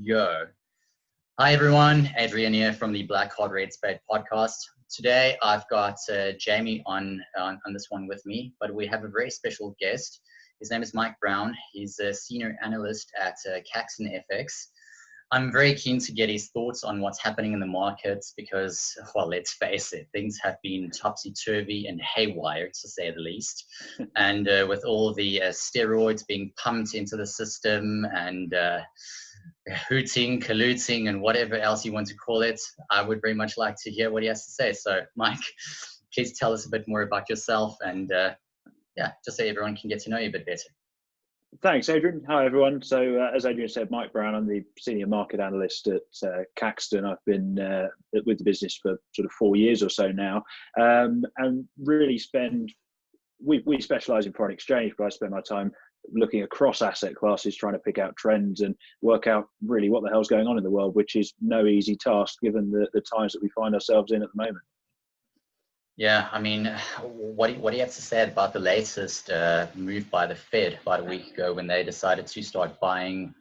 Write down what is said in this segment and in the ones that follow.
Go. Hi everyone, Adrian here from the Heart Red Spade podcast. Today I've got Jamie on this one with me, but we have a very special guest. His name is Mike Brown. He's a senior analyst at Caxton FX. I'm very keen to get his thoughts on what's happening in the markets because, well, let's face it, things have been topsy-turvy and haywire, to say the least. And with all the steroids being pumped into the system and hooting, colluding, and whatever else you want to call it, I would very much like to hear what he has to say. So, Mike, please tell us a bit more about yourself and, just so everyone can get to know you a bit better. Thanks, Adrian. Hi, everyone. So, as Adrian said, Mike Brown, I'm the senior market analyst at Caxton. I've been with the business for sort of 4 years or so now, and really we specialise in foreign exchange, but I spend my time looking across asset classes, trying to pick out trends and work out really what the hell's going on in the world, which is no easy task given the times that we find ourselves in at the moment. Yeah, I mean, what do you have to say about the latest move by the Fed about a week ago when they decided to start buying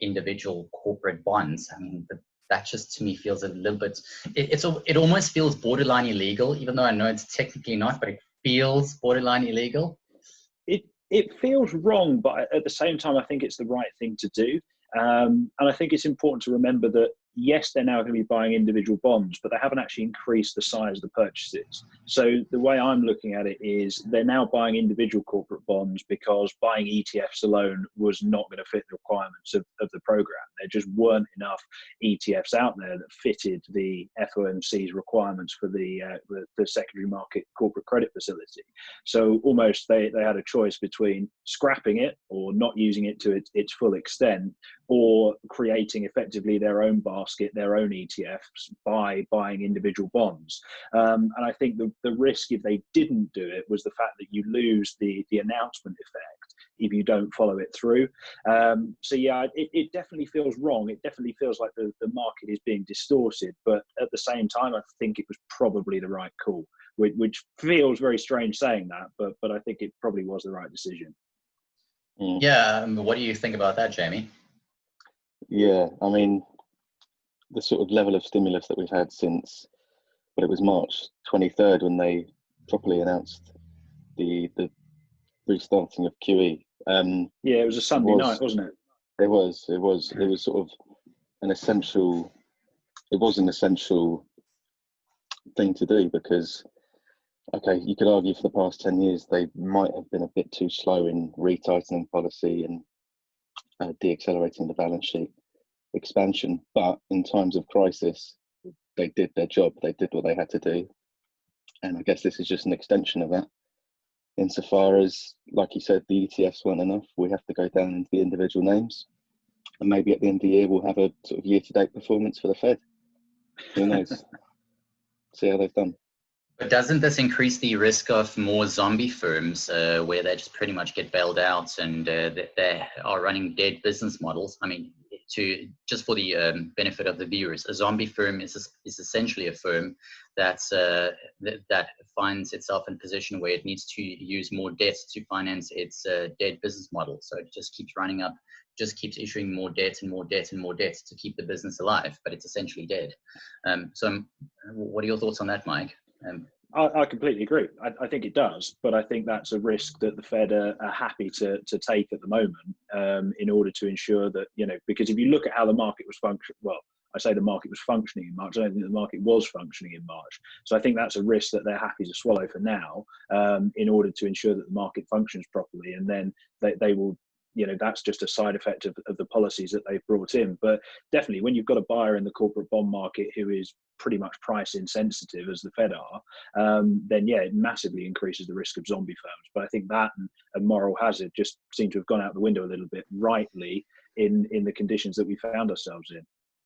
individual corporate bonds? I mean, that just to me feels a little bit, it almost feels borderline illegal, even though I know it's technically not, but it feels borderline illegal. It feels wrong, but at the same time, I think it's the right thing to do. And I think it's important to remember that, yes, they're now going to be buying individual bonds, but they haven't actually increased the size of the purchases. So the way I'm looking at it is they're now buying individual corporate bonds because buying ETFs alone was not going to fit the requirements of the program. There just weren't enough ETFs out there that fitted the FOMC's requirements for the secondary market corporate credit facility. So almost they had a choice between scrapping it or not using it to its full extent, or creating effectively their own basket, their own ETFs by buying individual bonds. And I think the risk if they didn't do it was the fact that you lose the announcement effect if you don't follow it through. So yeah, it definitely feels wrong. It definitely feels like the market is being distorted, but at the same time, I think it was probably the right call, which feels very strange saying that, but I think it probably was the right decision. Yeah, what do you think about that, Jamie? Yeah, I mean, the sort of level of stimulus that we've had since, but it was March 23rd when they properly announced the restarting of QE. Yeah, it was a Sunday night, wasn't it? It was sort of an essential thing to do because, okay, you could argue for the past 10 years they might have been a bit too slow in retightening policy and de-accelerating the balance sheet expansion, but in times of crisis they did their job, they did what they had to do, and I guess this is just an extension of that insofar as, like you said, the ETFs weren't enough. We have to go down into the individual names, and maybe at the end of the year we'll have a sort of year-to-date performance for the Fed. Who knows? See how they've done. But doesn't this increase the risk of more zombie firms where they just pretty much get bailed out and they are running dead business models? I mean, just for the benefit of the viewers, a zombie firm is essentially a firm that finds itself in a position where it needs to use more debt to finance its dead business model. So it just keeps running up, just keeps issuing more debt and more debt and more debt to keep the business alive, but it's essentially dead. So what are your thoughts on that, Mike? I completely agree. I think it does, but I think that's a risk that the Fed are happy to take at the moment in order to ensure that, because if you look at how the market was functioning, well, I say the market was functioning in March. I don't think the market was functioning in March. So I think that's a risk that they're happy to swallow for now in order to ensure that the market functions properly. And then they will, that's just a side effect of the policies that they've brought in. But definitely when you've got a buyer in the corporate bond market who is pretty much price insensitive as the Fed are, then yeah, it massively increases the risk of zombie firms. But I think that and moral hazard just seem to have gone out the window a little bit, rightly, in the conditions that we found ourselves in.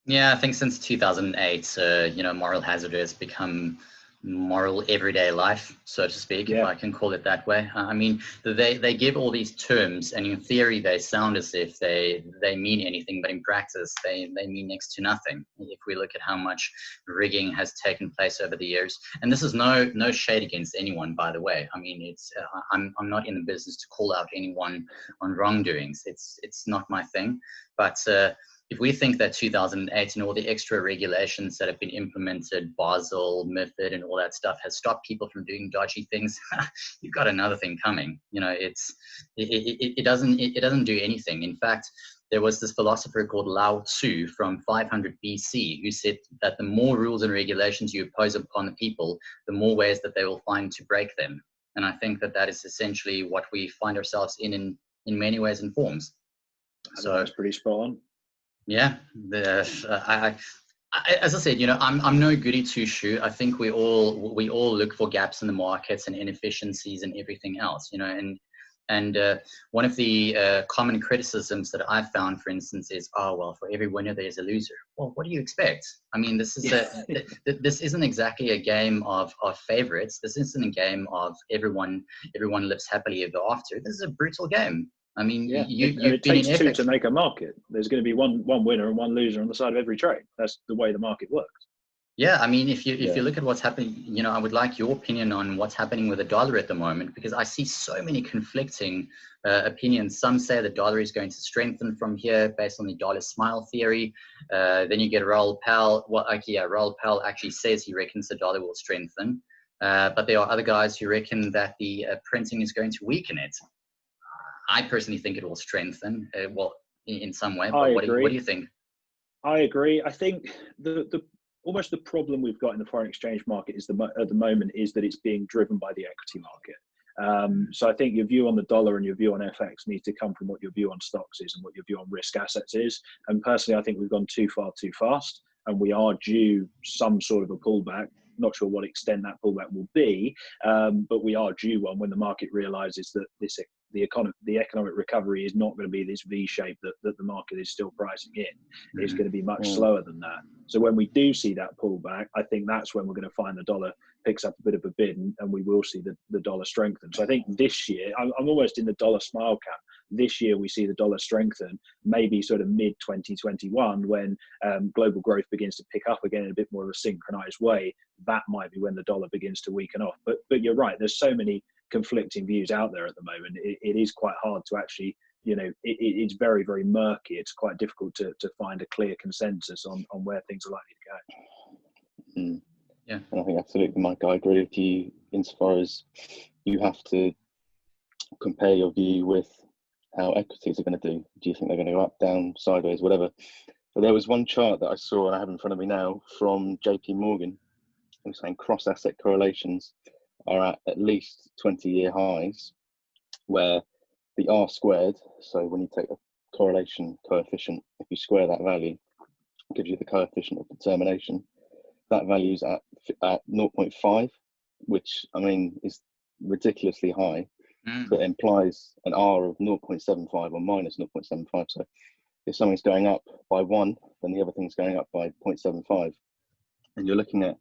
Yeah, I think since 2008, moral hazard has become moral everyday life, so to speak, if I can call it that way. I mean, they give all these terms, and in theory they sound as if they mean anything, but in practice they mean next to nothing. If we look at how much rigging has taken place over the years, and this is no shade against anyone, by the way. I mean, it's I'm not in the business to call out anyone on wrongdoings. It's not my thing, but if we think that 2008 and all the extra regulations that have been implemented, Basel, MiFID, and all that stuff has stopped people from doing dodgy things, you've got another thing coming. You know, it doesn't do anything. In fact, there was this philosopher called Lao Tzu from 500 BC who said that the more rules and regulations you impose upon the people, the more ways that they will find to break them. And I think that that is essentially what we find ourselves in many ways and forms. So that's pretty spot on. Yeah, as I said, you know, I'm no goody two shoe. I think we all look for gaps in the markets and inefficiencies and everything else, you know. And one of the common criticisms that I've found, for instance, is, oh well, for every winner there's a loser. Well, what do you expect? I mean, this is this isn't exactly a game of favorites. This isn't a game of everyone lives happily ever after. This is a brutal game. I mean, it takes two to make a market. There's going to be one winner and one loser on the side of every trade. That's the way the market works. Yeah, I mean, if you look at what's happening, you know, I would like your opinion on what's happening with the dollar at the moment, because I see so many conflicting opinions. Some say the dollar is going to strengthen from here based on the dollar smile theory. Then you get Raoul Pal. Raoul Pal actually says he reckons the dollar will strengthen. But there are other guys who reckon that the printing is going to weaken it. I personally think it will strengthen, in some way. But what do you think? I agree. I think the almost the problem we've got in the foreign exchange market is at the moment is that it's being driven by the equity market. So I think your view on the dollar and your view on FX needs to come from what your view on stocks is and what your view on risk assets is. And personally, I think we've gone too far too fast, and we are due some sort of a pullback. Not sure what extent that pullback will be, but we are due one when the market realises that the economic recovery is not going to be this V shape that the market is still pricing in. It's going to be much slower than that. So when we do see that pullback, I think that's when we're going to find the dollar picks up a bit of a bid, and we will see the dollar strengthen. So I think this year, I'm almost in the dollar smile camp. This year we see the dollar strengthen, maybe sort of mid 2021 when global growth begins to pick up again in a bit more of a synchronized way. That might be when the dollar begins to weaken off. But you're right, there's so many conflicting views out there at the moment. It is quite hard to actually, you know, it's very, very murky. It's quite difficult to find a clear consensus on where things are likely to go. Yeah, and I think absolutely, Mike, I agree with you insofar as you have to compare your view with how equities are going to do. Do you think they're going to go up, down, sideways, whatever? But there was one chart that I saw and I have in front of me now from JP Morgan. It was saying cross asset correlations are at least 20-year highs, where the R squared, so when you take a correlation coefficient, if you square that value, it gives you the coefficient of determination. That value's at 0.5, which, I mean, is ridiculously high. That implies an R of 0.75 or minus 0.75. So if something's going up by 1, then the other thing's going up by 0.75. And you're looking at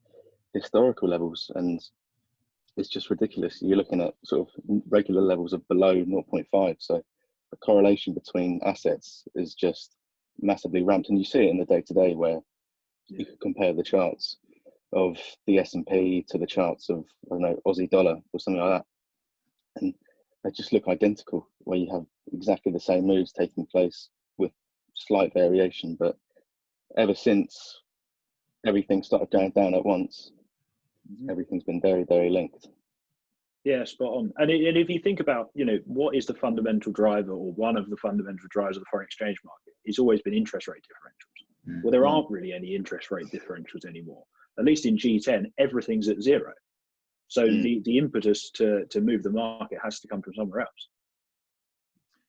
historical levels, and it's just ridiculous. You're looking at sort of regular levels of below 0.5. So the correlation between assets is just massively ramped. And you see it in the day-to-day where you could compare the charts of the S&P to the charts of, I don't know, Aussie dollar or something like that. And they just look identical, where you have exactly the same moves taking place with slight variation. But ever since everything started going down at once, everything's been very, very linked. Yeah, spot on. And if you think about, you know, what is the fundamental driver, or one of the fundamental drivers of the foreign exchange market, it's always been interest rate differentials. Well, there aren't really any interest rate differentials anymore. At least in G10, everything's at zero. So the impetus to move the market has to come from somewhere else.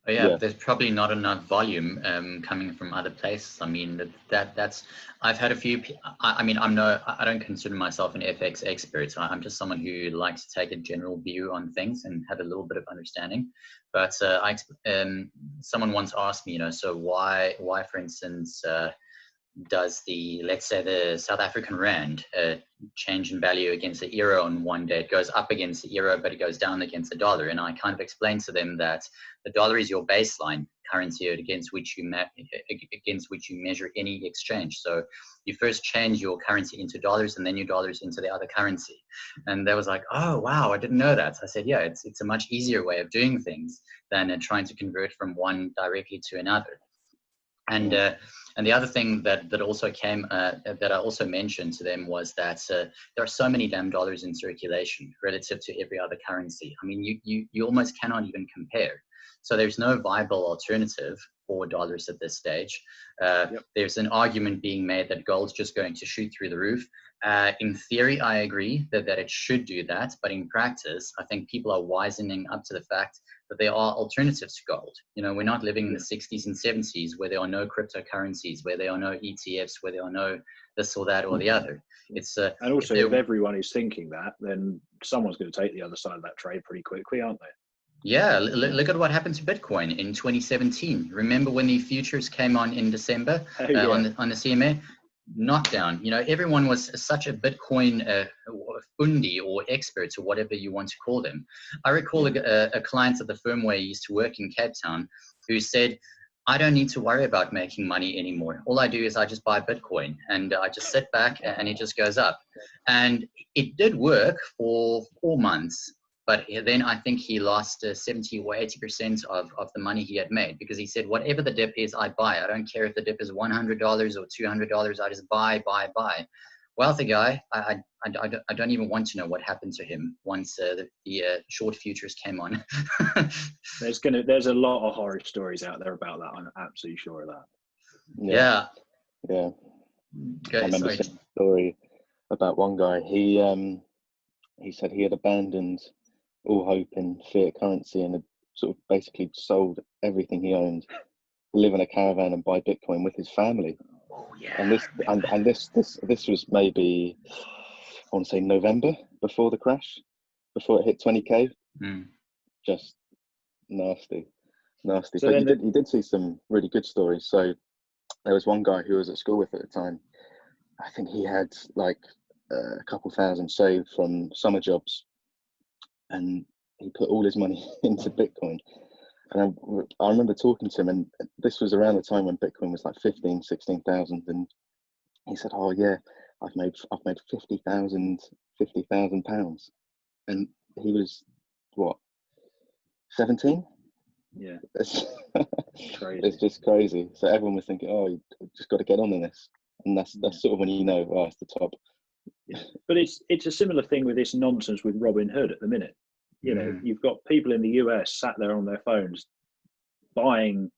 Oh, yeah, there's probably not enough volume coming from other places. I mean, that's I've had a few. I mean, I don't consider myself an FX expert. I'm just someone who likes to take a general view on things and have a little bit of understanding. But someone once asked me, you know, so why, for instance, does let's say the South African rand change in value against the euro on one day? It goes up against the euro, but it goes down against the dollar. And I kind of explained to them that the dollar is your baseline currency against which you measure any exchange. So you first change your currency into dollars, and then your dollars into the other currency. And they was like, oh wow, I didn't know that. I said, yeah, it's a much easier way of doing things than trying to convert from one directly to another. And And the other thing that also came, that I also mentioned to them was that there are so many damn dollars in circulation relative to every other currency. I mean, you almost cannot even compare. So there's no viable alternative for dollars at this stage. There's an argument being made that gold's just going to shoot through the roof. In theory, I agree that it should do that. But in practice, I think people are wisening up to the fact that there are alternatives to gold. You know, we're not living in the 60s and 70s where there are no cryptocurrencies, where there are no ETFs, where there are no this or that or the other. It's and also, if everyone is thinking that, then someone's going to take the other side of that trade pretty quickly, aren't they? Yeah, look at what happened to Bitcoin in 2017. Remember when the futures came on in December on the CMA? Knockdown. You know, everyone was such a Bitcoin fundi or experts or whatever you want to call them. I recall a client at the firm where I used to work in Cape Town who said, I don't need to worry about making money anymore. All I do is I just buy Bitcoin and I just sit back and it just goes up. And it did work for 4 months. But then I think he lost 70 or 80% of the money he had made, because he said, whatever the dip is, I buy. I don't care if the dip is $100 or $200. I just buy. Wealthy guy. I don't even want to know what happened to him once the short futures came on. There's a lot of horror stories out there about that. I'm absolutely sure of that. Yeah. I Okay, remember a story about one guy. He said he had abandoned all hope in fiat currency and had sort of basically sold everything he owned, live in a caravan and buy Bitcoin with his family. Oh yeah. And this was maybe, I want to say November, before the crash, before it hit 20K. Just nasty. So but you did see some really good stories. So there was one guy who I was at school with at the time. I think he had like a couple thousand saved from summer jobs, and he put all his money into Bitcoin. And I remember talking to him, and this was around the time when Bitcoin was like 16,000, and he said, "Oh yeah, I've made 50,000 pounds," and he was what, 17? Yeah, it's crazy. It's just crazy. So everyone was thinking, "Oh, you just got to get on in this," and that's sort of when you know, oh, it's the top. Yeah. But it's a similar thing with this nonsense with Robin Hood at the minute. You know, you've got people in the US sat there on their phones buying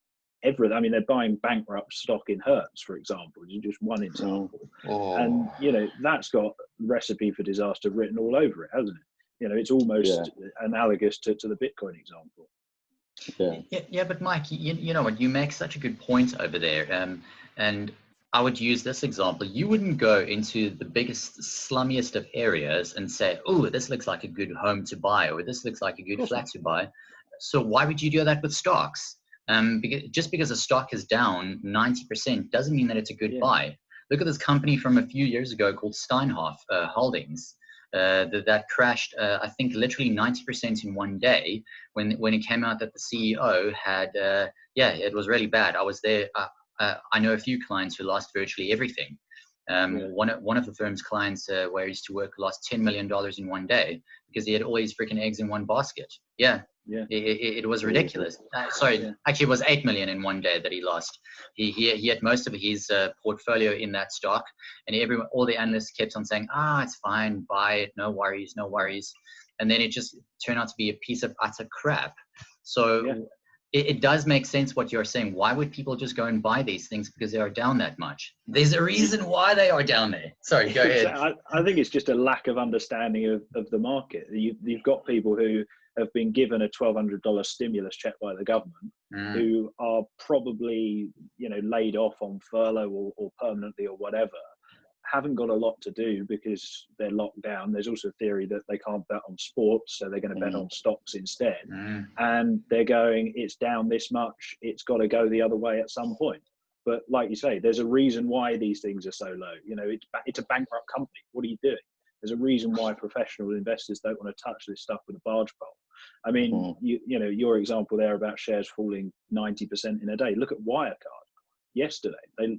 everything. I mean, they're buying bankrupt stock in Hertz, for example. Just one example. And, you know, that's got recipe for disaster written all over it, hasn't it? You know, it's almost analogous to the Bitcoin example. Yeah, but Mike, you know what? You make such a good point over there. And I would use this example. You wouldn't go into the biggest, slummiest of areas and say, oh, this looks like a good home to buy, or this looks like a good flat to buy. So why would you do that with stocks? Just because a stock is down 90% doesn't mean that it's a good buy. Look at this company from a few years ago called Steinhoff Holdings. That crashed, I think, literally 90% in one day when it came out that the CEO had, it was really bad. I was there. I know a few clients who lost virtually everything. One of the firm's clients where I used to work lost $10 million in one day because he had all his freaking eggs in one basket. It was ridiculous. Actually, it was 8 million in one day that he lost. He had most of his portfolio in that stock, and all the analysts kept on saying, it's fine, buy it, no worries. And then it just turned out to be a piece of utter crap. So it does make sense what you're saying. Why would people just go and buy these things because they are down that much? There's a reason why they are down there. Sorry, go ahead. I think it's just a lack of understanding of the market. You've got people who have been given a $1,200 stimulus check by the government who are probably, you know, laid off on furlough or permanently or whatever, haven't got a lot to do because they're locked down. There's also a theory that they can't bet on sports, so they're going to bet on stocks instead. And they're going, it's down this much, it's got to go the other way at some point. But like you say, there's a reason why these things are so low. You know, it's a bankrupt company. What are you doing? There's a reason why professional investors don't want to touch this stuff with a barge pole. I mean, you know, your example there about shares falling 90% in a day. Look at Wirecard yesterday.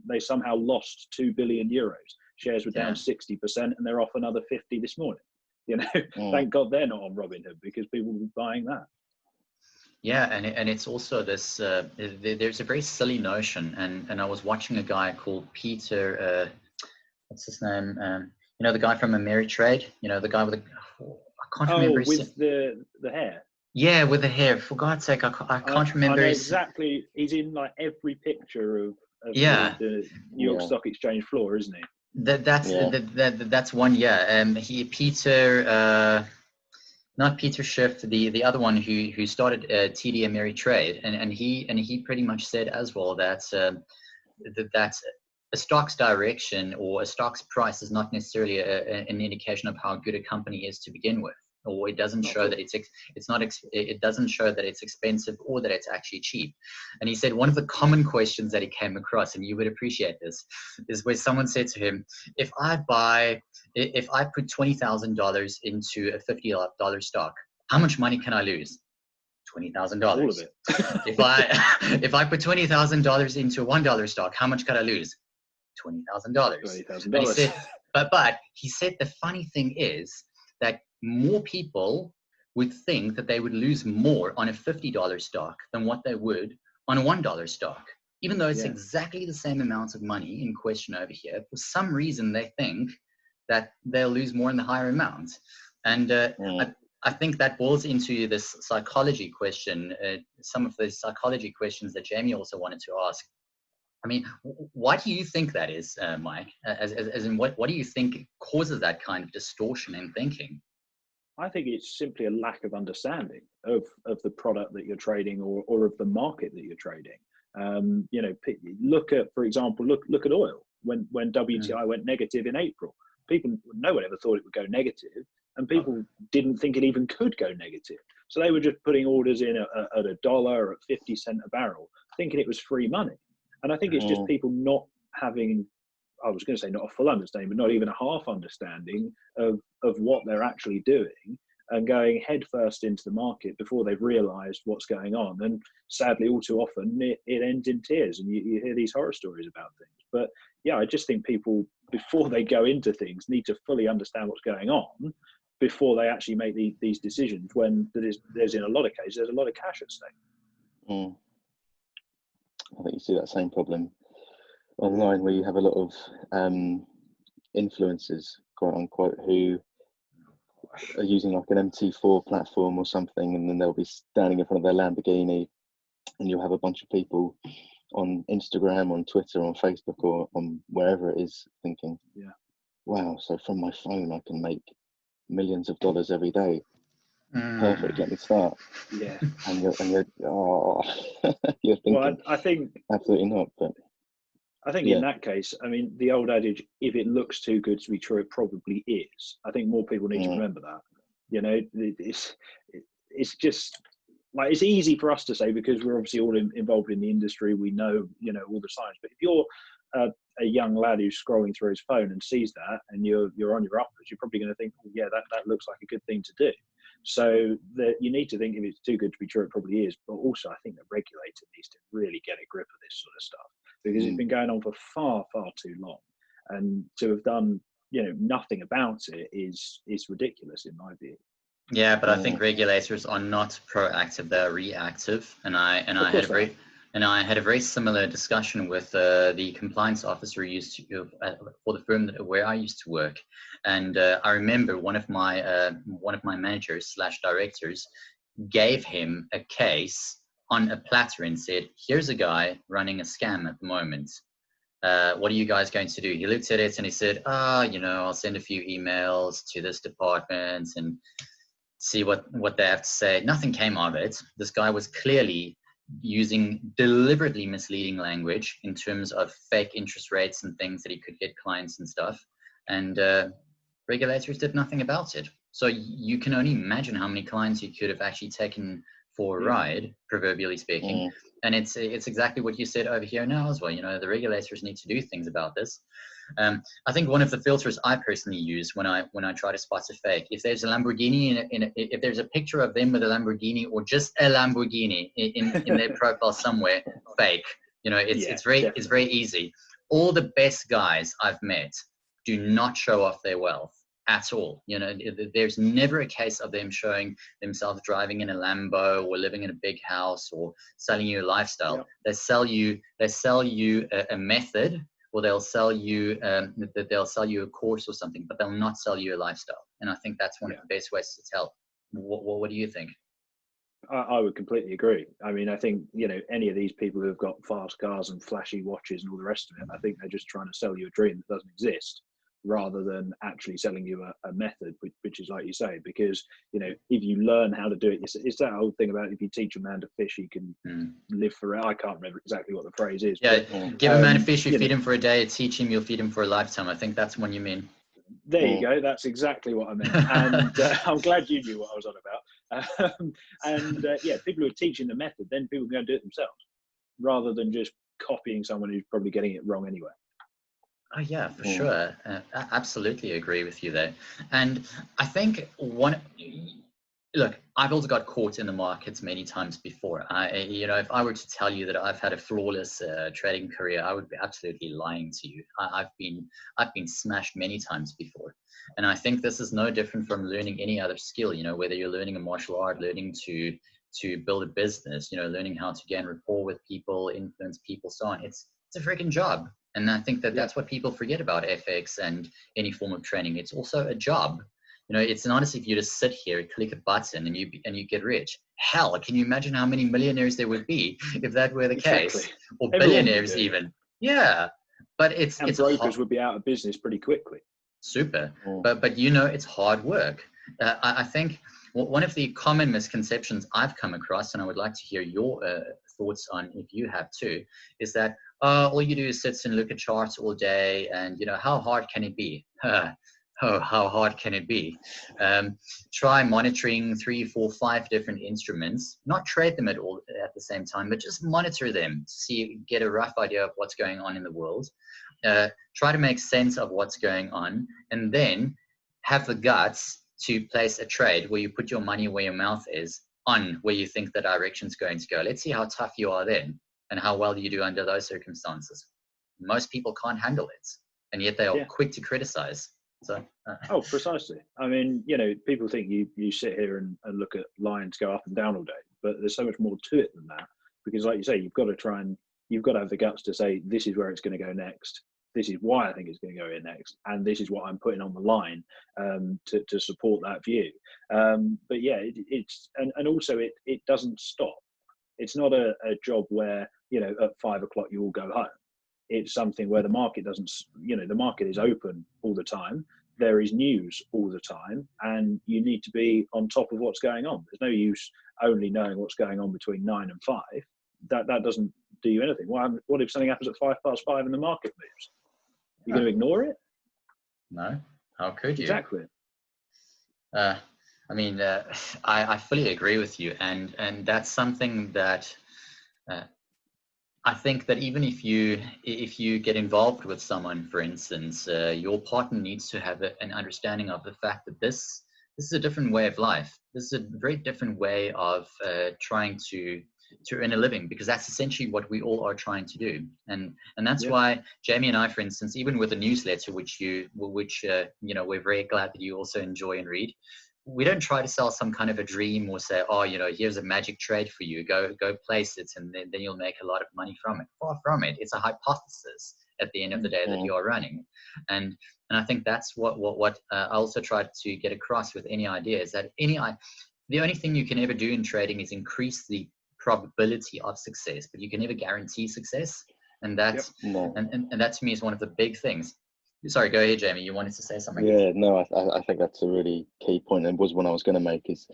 They somehow lost 2 billion euros. Shares were down 60%, and they're off another 50 this morning. You know, thank God they're not on Robinhood because people will be buying that. Yeah, and it's also this. There's a very silly notion, and I was watching a guy called Peter. What's his name? You know, the guy from Ameritrade. You know, the guy with the. I can't remember. With the hair. Yeah, with the hair. For God's sake, I can't remember. I know exactly. He's in like every picture of Yeah. the New York Stock Exchange floor, isn't he? That's one. Yeah. Peter. Not Peter Schiff, the other one who started TD Ameritrade, and he pretty much said as well that that a stock's direction or a stock's price is not necessarily an indication of how good a company is to begin with, or it doesn't show that it doesn't show that it's expensive or that it's actually cheap. And he said one of the common questions that he came across, and you would appreciate this, is where someone said to him, if I put $20,000 into a $50 stock, how much money can I lose? $20,000. All of it. if I put $20,000 into a $1 stock, how much could I lose? $20,000. $20,000. He said, but he said the funny thing is that more people would think that they would lose more on a $50 stock than what they would on a $1 stock, even though it's exactly the same amount of money in question over here. For some reason, they think that they'll lose more in the higher amount. And I think that boils into this psychology question, some of the psychology questions that Jamie also wanted to ask. I mean, why do you think that is, Mike? As in, what do you think causes that kind of distortion in thinking? I think it's simply a lack of understanding of the product that you're trading or of the market that you're trading. You know, look at, for example, look at oil. When WTI went negative in April, no one ever thought it would go negative, and people didn't think it even could go negative. So they were just putting orders in at $1 or at 50 cents a barrel, thinking it was free money. And I think it's just people not having, I was going to say not a full understanding, but not even a half understanding of what they're actually doing, and going headfirst into the market before they've realised what's going on. And sadly, all too often, it ends in tears, and you hear these horror stories about things. But yeah, I just think people, before they go into things, need to fully understand what's going on before they actually make these decisions, when there's in a lot of cases, there's a lot of cash at stake. I think you see that same problem online, where you have a lot of influencers, quote unquote, who are using like an MT4 platform or something, and then they'll be standing in front of their Lamborghini, and you'll have a bunch of people on Instagram, on Twitter, on Facebook, or on wherever it is, thinking, wow, so from my phone I can make millions of dollars every day. Perfect, let me start. Yeah. And you're you're thinking, well, I think absolutely not. But I think in that case, I mean, the old adage, if it looks too good to be true, it probably is. I think more people need to remember that. You know, it's just like, it's easy for us to say because we're obviously all involved in the industry. We know, you know, all the signs. But if you're a young lad who's scrolling through his phone and sees that, and you're on your uppers, you're probably going to think, oh, yeah, that looks like a good thing to do. So that you need to think, if it's too good to be true, it probably is. But also, I think the regulator needs to really get a grip of this sort of stuff, because it's been going on for far, far too long. And to have done, you know, nothing about it is ridiculous in my view. Yeah, but I think regulators are not proactive; they're reactive. And I had a very similar discussion with the compliance officer who used to for the firm where I used to work. And I remember one of my managers / directors gave him a case on a platter and said, "Here's a guy running a scam at the moment. What are you guys going to do?" He looked at it and he said, you know, I'll send a few emails to this department and see what they have to say. Nothing came of it. This guy was clearly using deliberately misleading language in terms of fake interest rates and things that he could get clients and stuff. And regulators did nothing about it. So you can only imagine how many clients you could have actually taken for a ride, proverbially speaking. And it's exactly what you said over here now as well. You know, the regulators need to do things about this. I think one of the filters I personally use when I try to spot a fake, if there's a Lamborghini if there's a picture of them with a Lamborghini or just a Lamborghini in their profile somewhere, fake. You know, it's very easy. All the best guys I've met do not show off their wealth. at all. You know, there's never a case of them showing themselves driving in a Lambo or living in a big house or selling you a lifestyle. Yep. They sell you a method, or they'll sell you a course or something, but they'll not sell you a lifestyle. And I think that's one of the best ways to tell. What do you think? I would completely agree. I mean, I think, you know, any of these people who have got fast cars and flashy watches and all the rest of it, I think they're just trying to sell you a dream that doesn't exist, rather than actually selling you a method, which is like you say, because, you know, if you learn how to do it, it's that whole thing about if you teach a man to fish, he can live forever. I can't remember exactly what the phrase is. Yeah, but, give a man a fish, you feed him for a day, teach him, you'll feed him for a lifetime. I think that's one you mean. There you go. That's exactly what I meant. And I'm glad you knew what I was on about. Yeah, people who are teaching the method, then people can go and do it themselves, rather than just copying someone who's probably getting it wrong anyway. Oh yeah, for sure. I absolutely agree with you there. And I think look, I've also got caught in the markets many times before. You know, if I were to tell you that I've had a flawless trading career, I would be absolutely lying to you. I've been smashed many times before. And I think this is no different from learning any other skill, you know, whether you're learning a martial art, learning to build a business, you know, learning how to gain rapport with people, influence people, so on. It's a freaking job. And I think that that's what people forget about FX and any form of training. It's also a job. You know, it's not as if you just sit here, click a button, and you get rich. Hell, can you imagine how many millionaires there would be if that were the case, or billionaires even? Yeah, but it's brokers would be out of business pretty quickly. Super, but you know, it's hard work. I think one of the common misconceptions I've come across, and I would like to hear your thoughts on if you have too, is that all you do is sit and look at charts all day, and you know, how hard can it be? Oh, how hard can it be? Try monitoring 3, 4, 5 different instruments, not trade them at the same time, but just monitor them to get a rough idea of what's going on in the world. Try to make sense of what's going on, and then have the guts to place a trade where you put your money where your mouth is on where you think the direction's going to go. Let's see how tough you are then, and how well you do under those circumstances. Most people can't handle it, and yet they are quick to criticize. So, Oh, precisely. I mean, you know, people think you sit here and look at lines go up and down all day, but there's so much more to it than that. Because, like you say, you've got to have the guts to say, this is where it's going to go next. This is why I think it's going to go in next, and this is what I'm putting on the line to support that view. But yeah, it's also it doesn't stop. It's not a job where, you know, at 5 o'clock you all go home. It's something where the market doesn't, you know, the market is open all the time. There is news all the time, and you need to be on top of what's going on. There's no use only knowing what's going on between 9 and 5. That doesn't do you anything. What if something happens at 5:05 and the market moves? You're going to ignore it? No. How could you? Exactly. I mean, I fully agree with you, and that's something that I think that even if you get involved with someone, for instance, your partner needs to have an understanding of the fact that this is a different way of life. This is a very different way of trying to earn a living, because that's essentially what we all are trying to do. And that's why Jamie and I, for instance, even with the newsletter, which you know, we're very glad that you also enjoy and read. We don't try to sell some kind of a dream or say, oh, you know, here's a magic trade for you. Go place it, and then you'll make a lot of money from it. Far from it. It's a hypothesis at the end of the day that you are running. And I think that's what I also try to get across with any idea, is that the only thing you can ever do in trading is increase the probability of success, but you can never guarantee success. And that's and that to me is one of the big things. Sorry, go ahead, Jamie. You wanted to say something? Yeah, no, I think that's a really key point, and was one I was going to make, is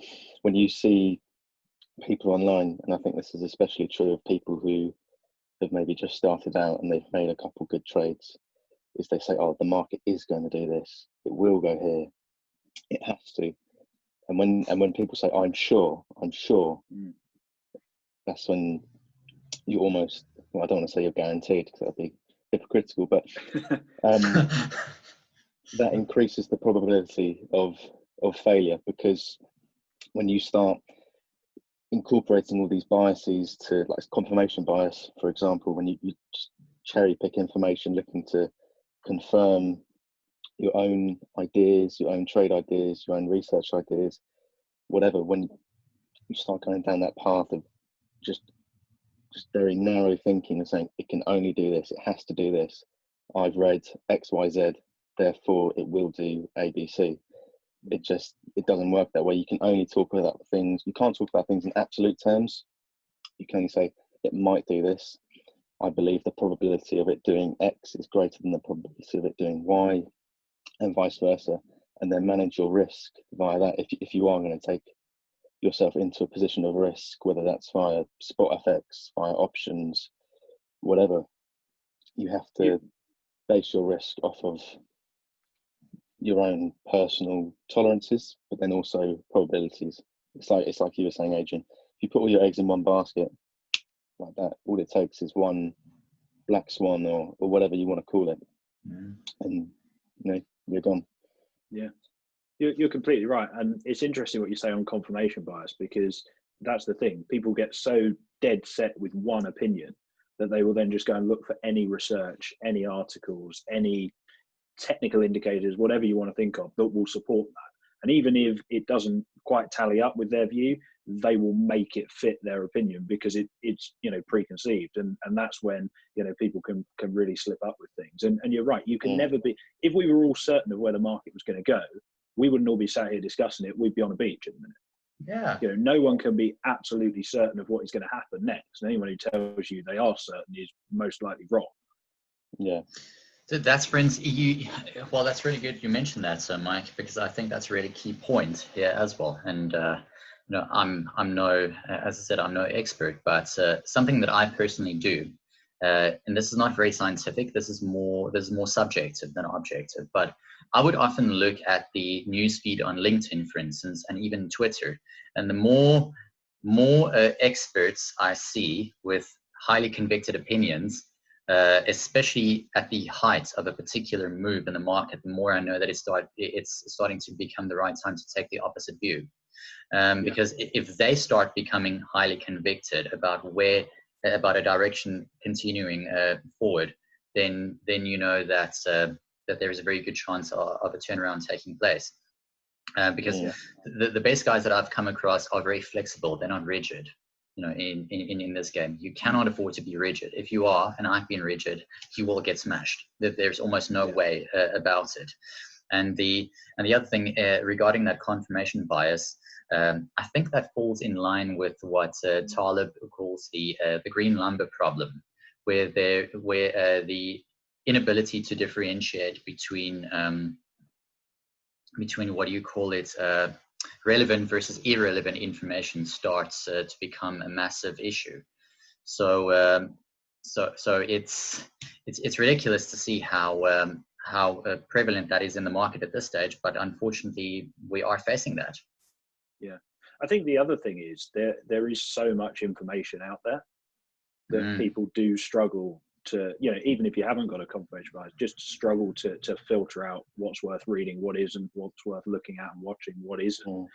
when you see people online, and I think this is especially true of people who have maybe just started out and they've made a couple good trades, is they say, oh, the market is going to do this. It will go here. It has to. And when people say, I'm sure, that's when you almost, well, I don't want to say you're guaranteed, because that'd be hypocritical, but that increases the probability of failure, because when you start incorporating all these biases, to like confirmation bias, for example, when you just cherry pick information looking to confirm your own ideas, your own trade ideas, your own research ideas, whatever. When you start going down that path of just very narrow thinking and saying it can only do this, it has to do this. I've read X, Y, Z, therefore it will do A, B, C. It doesn't work that way. You can only talk about things. You can't talk about things in absolute terms. You can only say it might do this. I believe the probability of it doing X is greater than the probability of it doing Y, and vice versa. And then manage your risk via that. If you are going to take yourself into a position of risk, whether that's via spot FX, via options, whatever, you have to base your risk off of your own personal tolerances, but then also probabilities. It's like you were saying, Adrian. If you put all your eggs in one basket like that, all it takes is one black swan or whatever you want to call it, and you're gone. Yeah, you're completely right, and it's interesting what you say on confirmation bias, because that's the thing. People get so dead set with one opinion that they will then just go and look for any research, any articles, any technical indicators, whatever you want to think of, that will support that. And even if it doesn't quite tally up with their view, they will make it fit their opinion because it's preconceived, and that's when people can really slip up with things. And you're right, you can never be. If we were all certain of where the market was going to go, we wouldn't all be sat here discussing it. We'd be on a beach at the minute. Yeah. No one can be absolutely certain of what is going to happen next, and anyone who tells you they are certain is most likely wrong. Yeah. So that's, friends. Well, that's really good you mentioned that, so Mike, because I think that's a really key point here as well. And I'm no, as I said, I'm no expert, but something that I personally do, and this is not very scientific. This is more subjective than objective. But I would often look at the newsfeed on LinkedIn, for instance, and even Twitter, and the more experts I see with highly convicted opinions, especially at the height of a particular move in the market, the more I know that it's starting to become the right time to take the opposite view. Because if they start becoming highly convicted about a direction continuing forward, then you know that there is a very good chance of a turnaround taking place. Because the best guys that I've come across are very flexible. They're not rigid. In this game, you cannot afford to be rigid. If you are, and I've been rigid, you will get smashed. There's almost no way about it. And the other thing regarding that confirmation bias, I think that falls in line with what Taleb calls the green lumber problem, where the inability to differentiate between what do you call it, relevant versus irrelevant information starts to become a massive issue. So it's ridiculous to see how prevalent that is in the market at this stage, but unfortunately we are facing that. Yeah, I think the other thing is there is so much information out there that people do struggle to, even if you haven't got a confirmation bias, just struggle to filter out what's worth reading, what isn't, what's worth looking at and watching, what isn't.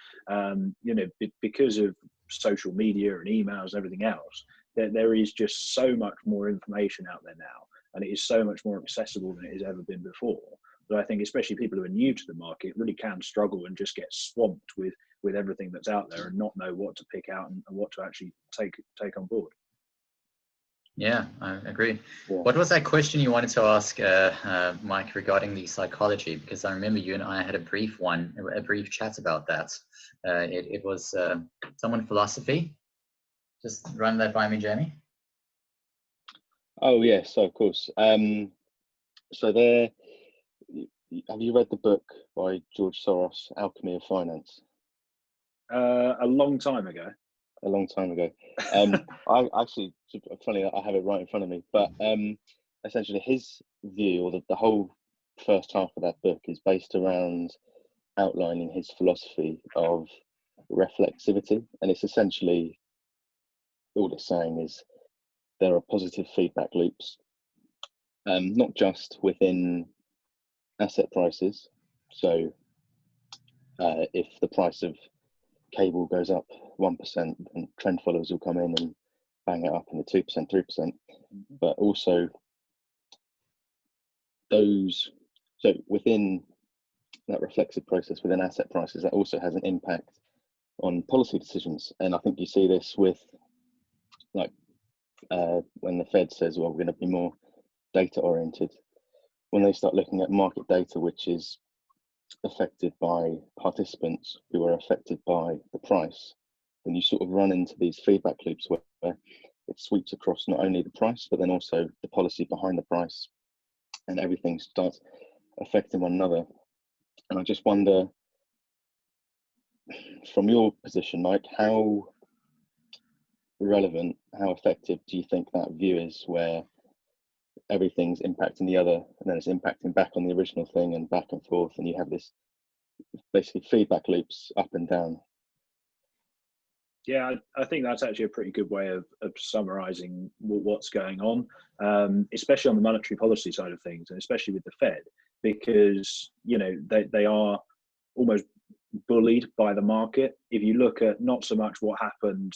Because of social media and emails and everything else, there is just so much more information out there now, and it is so much more accessible than it has ever been before. But I think especially people who are new to the market really can struggle and just get swamped with everything that's out there and not know what to pick out and what to actually take on board. Yeah, I agree. Yeah. What was that question you wanted to ask, Mike, regarding the psychology? Because I remember you and I had a brief chat about that. It was someone philosophy. Just run that by me, Jamie. Oh yes, of course. So there, have you read the book by George Soros, Alchemy of Finance? A long time ago. A long time ago. I actually, funny, I have it right in front of me, but essentially his view, or the whole first half of that book, is based around outlining his philosophy of reflexivity, and it's essentially all it's saying is there are positive feedback loops, not just within asset prices. So if the price of cable goes up 1%, and trend followers will come in and bang it up in the 2%, 3%, but also those. So within that reflexive process within asset prices, that also has an impact on policy decisions. And I think you see this with, like, when the Fed says, well, we're going to be more data oriented. When they start looking at market data, which is affected by participants who are affected by the price, then you sort of run into these feedback loops where it sweeps across not only the price, but then also the policy behind the price, and everything starts affecting one another. And I just wonder, from your position, Mike, how relevant, how effective do you think that view is, where everything's impacting the other, and then it's impacting back on the original thing, and back and forth, and you have this basically feedback loops up and down? Yeah, I think that's actually a pretty good way of summarising what's going on, especially on the monetary policy side of things, and especially with the Fed, because, you know, they are almost bullied by the market. If you look at not so much what happened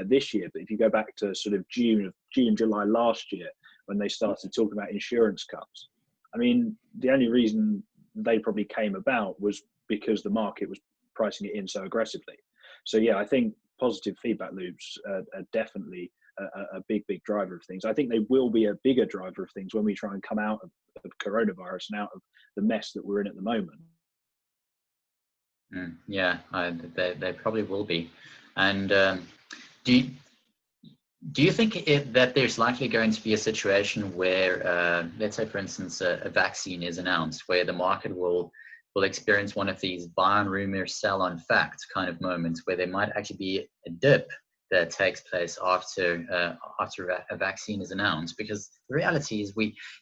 this year, but if you go back to sort of June, July last year, when they started talking about insurance cuts, I mean, the only reason they probably came about was because the market was pricing it in so aggressively. So yeah, I think positive feedback loops are definitely a big driver of things. I think they will be a bigger driver of things when we try and come out of coronavirus and out of the mess that we're in at the moment. Yeah, they probably will be. And do you think that there's likely going to be a situation where, let's say, for instance, a vaccine is announced, where the market will experience one of these buy on rumor, sell on fact kind of moments, where there might actually be a dip that takes place after a vaccine is announced? Because the reality is,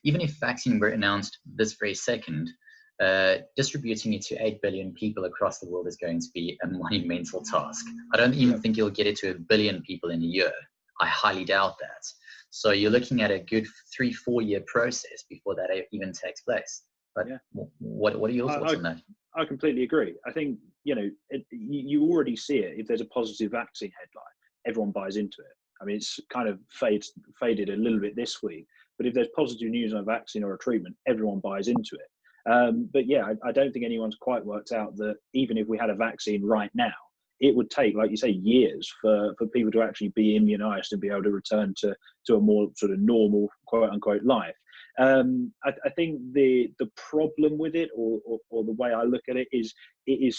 even if vaccine were announced this very second, distributing it to 8 billion people across the world is going to be a monumental task. I don't even think you'll get it to 1 billion people in a year. I highly doubt that. So you're looking at a good 3-4 year process before that even takes place. But what are your thoughts on that? I completely agree. I think, you know, you already see it. If there's a positive vaccine headline, everyone buys into it. I mean, it's kind of faded a little bit this week, but if there's positive news on a vaccine or a treatment, everyone buys into it. But yeah, I don't think anyone's quite worked out that even if we had a vaccine right now, it would take, like you say, years for people to actually be immunised and be able to return to a more sort of normal, quote unquote, life. I think the problem with it, or the way I look at it, is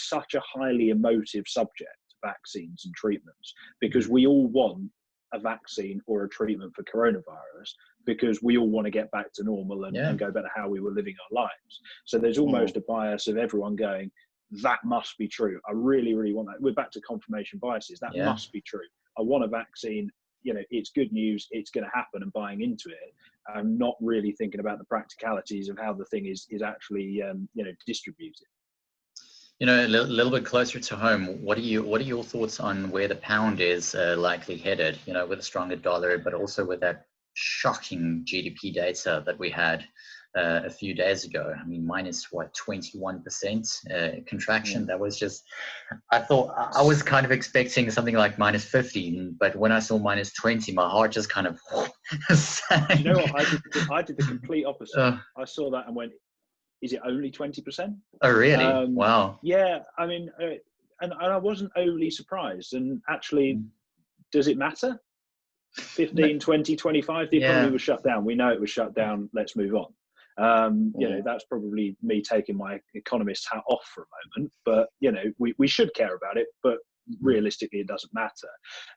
such a highly emotive subject, vaccines and treatments, because we all want a vaccine or a treatment for coronavirus, because we all want to get back to normal and go back to how we were living our lives. So there's almost a bias of everyone going, that must be true. I really, really want that. We're back to confirmation biases. That must be true. I want a vaccine. You know, it's good news. It's going to happen, and buying into it. I'm not really thinking about the practicalities of how the thing is actually, distributed. You know, a little bit closer to home, what are your thoughts on where the pound is likely headed? You know, with a stronger dollar, but also with that shocking GDP data that we had a few days ago. I mean, minus 21% contraction. That was just, I thought I was kind of expecting something like minus 15, but when I saw minus 20, my heart just kind of sank. You know what? I did the complete opposite. I saw that and went, is it only 20%? Oh, really? Wow. Yeah, I mean, and I wasn't overly surprised. And actually, does it matter? 15, 20, 25, the economy was shut down. We know it was shut down. Let's move on. You know, that's probably me taking my economist hat off for a moment, but you know, we should care about it, but realistically it doesn't matter.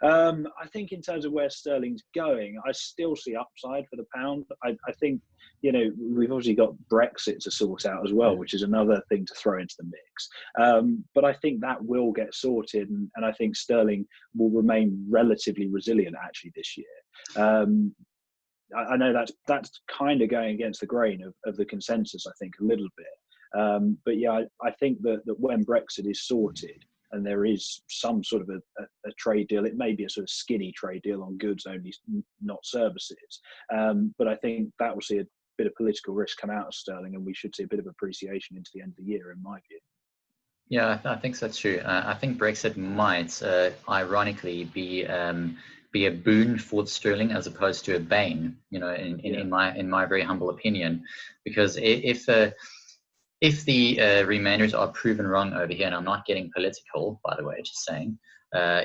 I think in terms of where sterling's going, I still see upside for the pound. I think, you know, we've obviously got Brexit to sort out as well, which is another thing to throw into the mix. But I think that will get sorted, and I think sterling will remain relatively resilient actually this year. I know that's kind of going against the grain of the consensus, I think, a little bit. But yeah, I think that when Brexit is sorted and there is some sort of a trade deal, it may be a sort of skinny trade deal on goods only, not services. But I think that will see a bit of political risk come out of sterling, and we should see a bit of appreciation into the end of the year, in my view. Yeah, I think so too. I think Brexit might, ironically, be a boon for the sterling as opposed to a bane. You know, in my very humble opinion, because if If the remainders are proven wrong over here, and I'm not getting political, by the way, just saying,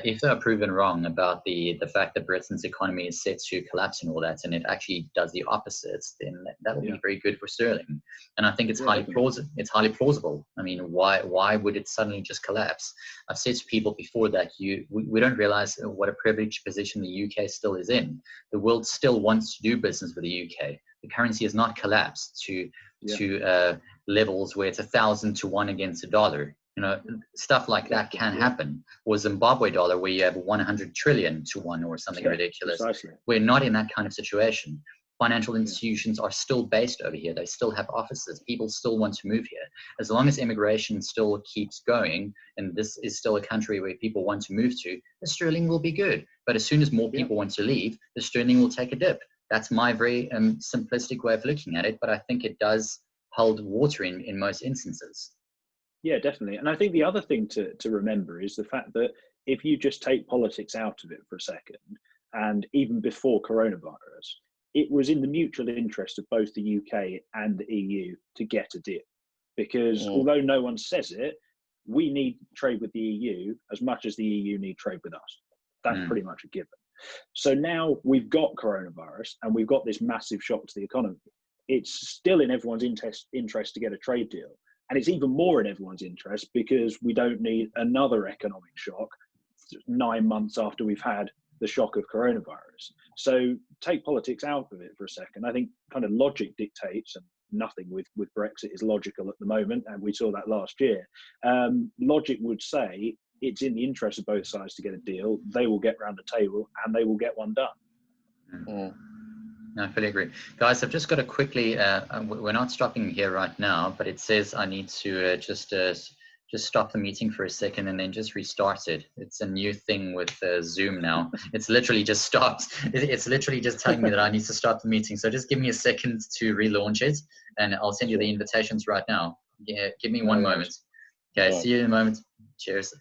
if they're proven wrong about the fact that Britain's economy is set to collapse and all that, and it actually does the opposite, then that will be very good for sterling. And I think it's highly plausible. It's highly plausible. I mean, why would it suddenly just collapse? I've said to people before that we don't realize what a privileged position the UK still is in. The world still wants to do business with the UK. The currency has not collapsed to levels where it's 1,000 to 1 against a dollar. You know, stuff like that can happen. Or Zimbabwe dollar, where you have 100 trillion to 1 or something ridiculous. Precisely. We're not in that kind of situation. Financial institutions are still based over here. They still have offices. People still want to move here. As long as immigration still keeps going, and this is still a country where people want to move to, the sterling will be good. But as soon as more people want to leave, the sterling will take a dip. That's my very simplistic way of looking at it, but I think it does hold water in most instances. Yeah, definitely. And I think the other thing to remember is the fact that if you just take politics out of it for a second, and even before coronavirus, it was in the mutual interest of both the UK and the EU to get a deal. Because although no one says it, we need trade with the EU as much as the EU need trade with us. That's pretty much a given. So now we've got coronavirus and we've got this massive shock to the economy. It's still in everyone's interest to get a trade deal. And it's even more in everyone's interest because we don't need another economic shock 9 months after we've had the shock of coronavirus. So take politics out of it for a second. I think kind of logic dictates, and nothing with Brexit is logical at the moment, and we saw that last year. Logic would say it's in the interest of both sides to get a deal. They will get round the table and they will get one done. No, I fully agree. Guys, I've just got to quickly, we're not stopping here right now, but it says I need to just stop the meeting for a second and then just restart it. It's a new thing with Zoom now. It's literally just stopped. It's literally just telling me that I need to stop the meeting. So just give me a second to relaunch it and I'll send you the invitations right now. Yeah, give me 1 moment. Okay, see you in a moment. Cheers.